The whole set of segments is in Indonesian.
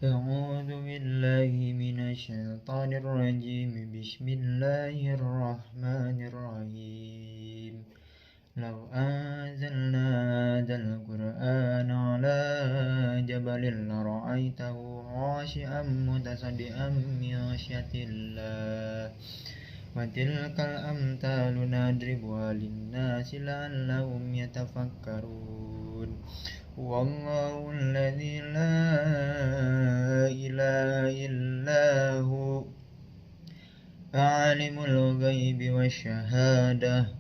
أعوذ بالله من الشيطان الرجيم بسم الله الرحمن الرحيم لو أنزلنا هذا القرآن على جبل لرأيته خاشعا متصدعا من خشية الله وتلك الأمثال نضربها للناس لعلهم يتفكرون والله الذي لا إله إلا هو عالم الغيب والشهادة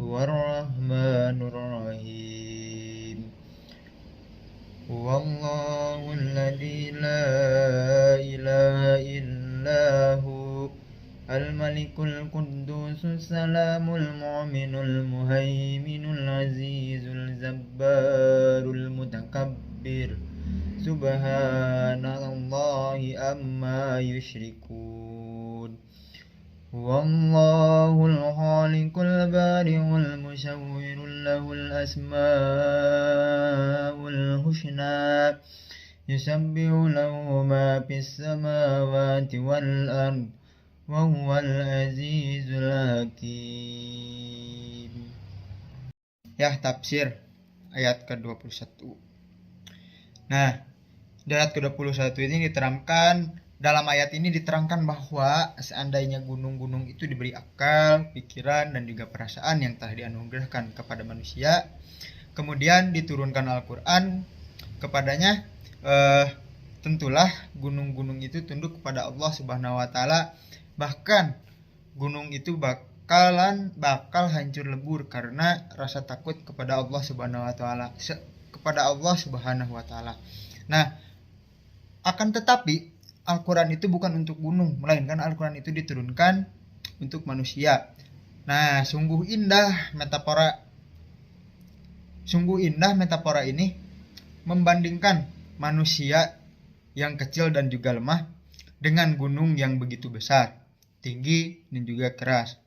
هو الرحمن الرحيم والله الذي لا إله إلا هو الملك القدوس السلام المؤمن المهيمن العزيز الجبار المتكبر سبحان الله عما يشركون والله الخالق البارئ المصور له الأسماء الحسنى يسبح له ما في السماوات والأرض وهو العزيز الحكيم. Ya, tafsir ayat ke-21. Nah, di ayat ke-21 ini diterangkan, dalam ayat ini diterangkan bahwa seandainya gunung-gunung itu diberi akal, pikiran, dan juga perasaan yang telah dianugerahkan kepada manusia, kemudian diturunkan Al-Quran kepadanya, tentulah gunung-gunung itu tunduk kepada Allah Subhanahu wa Ta'ala. Bahkan gunung itu bakal hancur lebur karena rasa takut kepada Allah Subhanahu wa Ta'ala. Nah, akan tetapi Al-Quran itu bukan untuk gunung, melainkan Al-Quran itu diturunkan untuk manusia. Nah, sungguh indah metafora ini membandingkan manusia yang kecil dan juga lemah dengan gunung yang begitu besar, tinggi, dan juga keras.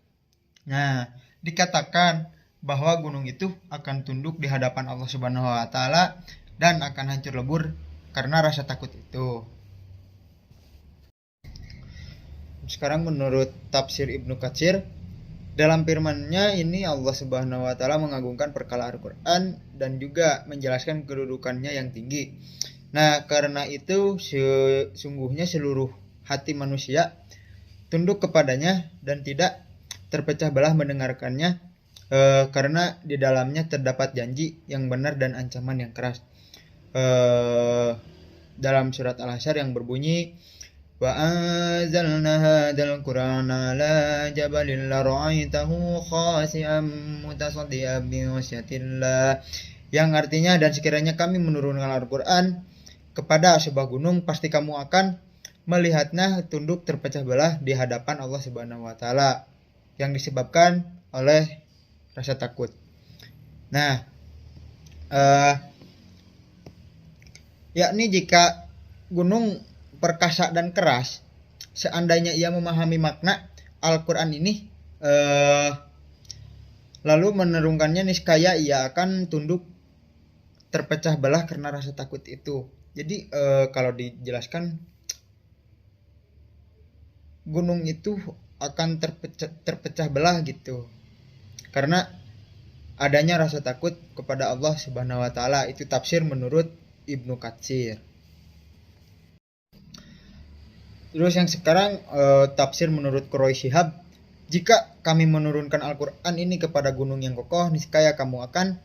Nah, dikatakan bahwa gunung itu akan tunduk di hadapan Allah Subhanahu wa Ta'ala dan akan hancur lebur karena rasa takut itu. Sekarang menurut tafsir Ibnu Katsir, dalam firman-Nya ini Allah Subhanahu wa Ta'ala mengagungkan perkala Al-Quran dan juga menjelaskan kedudukannya yang tinggi. Nah, karena itu sesungguhnya seluruh hati manusia tunduk kepadanya dan tidak terpecah belah mendengarkannya, karena di dalamnya terdapat janji yang benar dan ancaman yang keras. Dalam surat Al-Hasyr yang berbunyi, wa anzalna hadzal qur'ana ala jabalin la ra'aitahu khasi'an mutasaddian bi khasyatillah, yang artinya, dan sekiranya kami menurunkan Al-Quran kepada sebuah gunung, pasti kamu akan melihatnya tunduk terpecah belah di hadapan Allah Subhanahu wa Ta'ala yang disebabkan oleh rasa takut. Nah, yakni jika gunung perkasa dan keras, seandainya ia memahami makna Al-Quran ini, lalu menurunkannya, niscaya ia akan tunduk terpecah belah karena rasa takut itu. Jadi kalau dijelaskan, gunung itu akan terpecah belah gitu karena adanya rasa takut kepada Allah Subhanahu wa Ta'ala. Itu tafsir menurut Ibnu Katsir. Terus yang sekarang tafsir menurut Quraish Shihab, jika kami menurunkan Al-Quran ini kepada gunung yang kokoh, niscaya kamu akan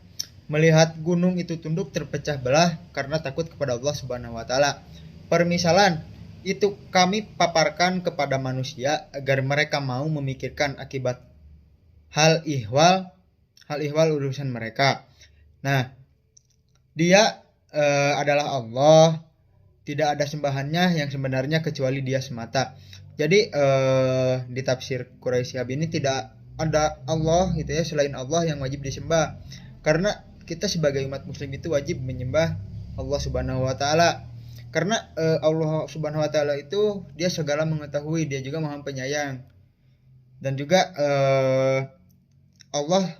melihat gunung itu tunduk terpecah belah karena takut kepada Allah Subhanahu wa Ta'ala. Permisalan itu kami paparkan kepada manusia agar mereka mau memikirkan akibat hal ihwal urusan mereka. Nah, Dia adalah Allah, tidak ada sembahannya yang sebenarnya kecuali Dia semata. Jadi di tafsir Quraish ini tidak ada Allah gitu ya, selain Allah yang wajib disembah. Karena kita sebagai umat muslim itu wajib menyembah Allah Subhanahu wa Ta'ala. Karena Allah Subhanahu wa Ta'ala itu Dia segala mengetahui, Dia juga Maha Penyayang. Dan juga Allah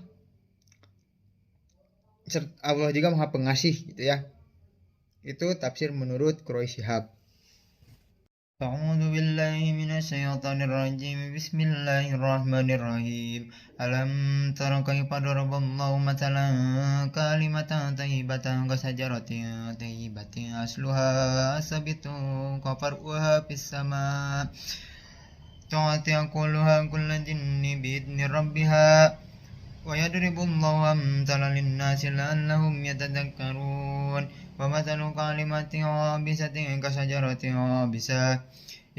juga Maha Pengasih gitu ya. Itu tafsir menurut Quraish Shihab. أعوذ بالله من الشيطان الرجيم بسم الله الرحمن الرحيم ألم تر كيف ضرب الله مثلا كلمة طيبة كشجرة طيبة أصلها ثابت وفرعها في السماء تؤتي أكلها كل جن بإذن ربها ويضرب الله أمثالا للناس لعلهم يتذكرون ومثل كلمة خبيثة كشجرة خبيثة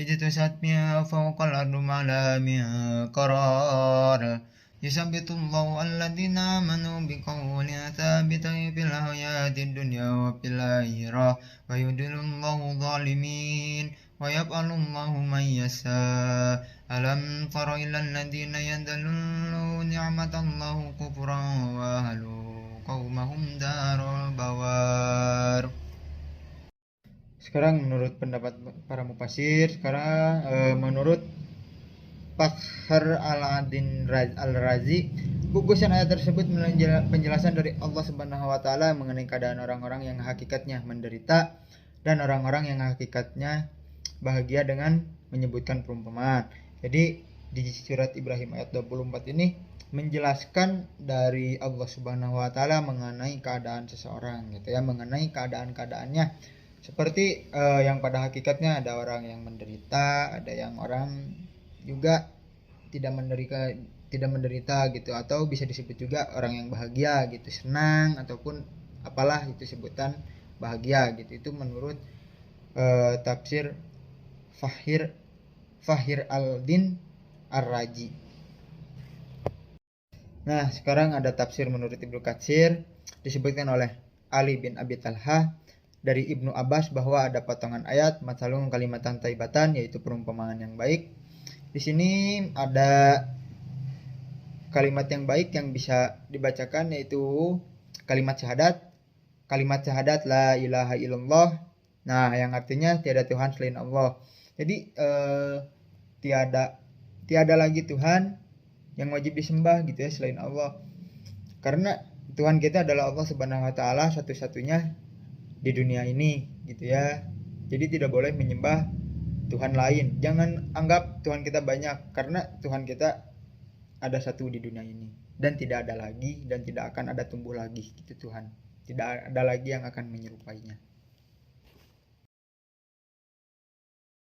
اجتثت من فوق الأرض ما لها من قرار يثبت الله الذين آمنوا بقول ثابت في الحياة الدنيا وفي الآخرة ويضل الله الظالمين ويفعل الله من يشاء ألم تر إلى الذين يدلون نعمة الله كفرا وأهلوا قومهم دار البوار. Sekarang menurut pendapat para mufasir, sekarang menurut Fakhr Al-Adin Al-Razi, gugusan ayat tersebut penjelasan dari Allah Subhanahu wa taala mengenai keadaan orang-orang yang hakikatnya menderita dan orang-orang yang hakikatnya bahagia dengan menyebutkan perumpamaan. Jadi di surat Ibrahim ayat 24 ini menjelaskan dari Allah Subhanahu wa taala mengenai keadaan seseorang gitu ya, mengenai keadaan-keadaannya. Seperti yang pada hakikatnya ada orang yang menderita, ada yang orang juga tidak menderita gitu, atau bisa disebut juga orang yang bahagia gitu, senang ataupun apalah itu sebutan bahagia gitu. Itu menurut tafsir Fakhr Al-Din Ar-Razi. Nah, sekarang ada tafsir menurut Ibnu Katsir, disebutkan oleh Ali bin Abi Talha dari Ibnu Abbas bahwa ada potongan ayat masalun kalimatan taibatan, yaitu perumpamaan yang baik. Di sini ada kalimat yang baik yang bisa dibacakan, yaitu kalimat syahadat la ilaha illallah. Nah, yang artinya tiada Tuhan selain Allah. Jadi tiada lagi Tuhan yang wajib disembah gitu ya selain Allah. Karena Tuhan kita adalah Allah Subhanahu wa taala satu-satunya di dunia ini gitu ya. Jadi tidak boleh menyembah Tuhan lain. Jangan anggap Tuhan kita banyak, karena Tuhan kita ada satu di dunia ini dan tidak ada lagi dan tidak akan ada tumbuh lagi gitu Tuhan. Tidak ada lagi yang akan menyerupainya.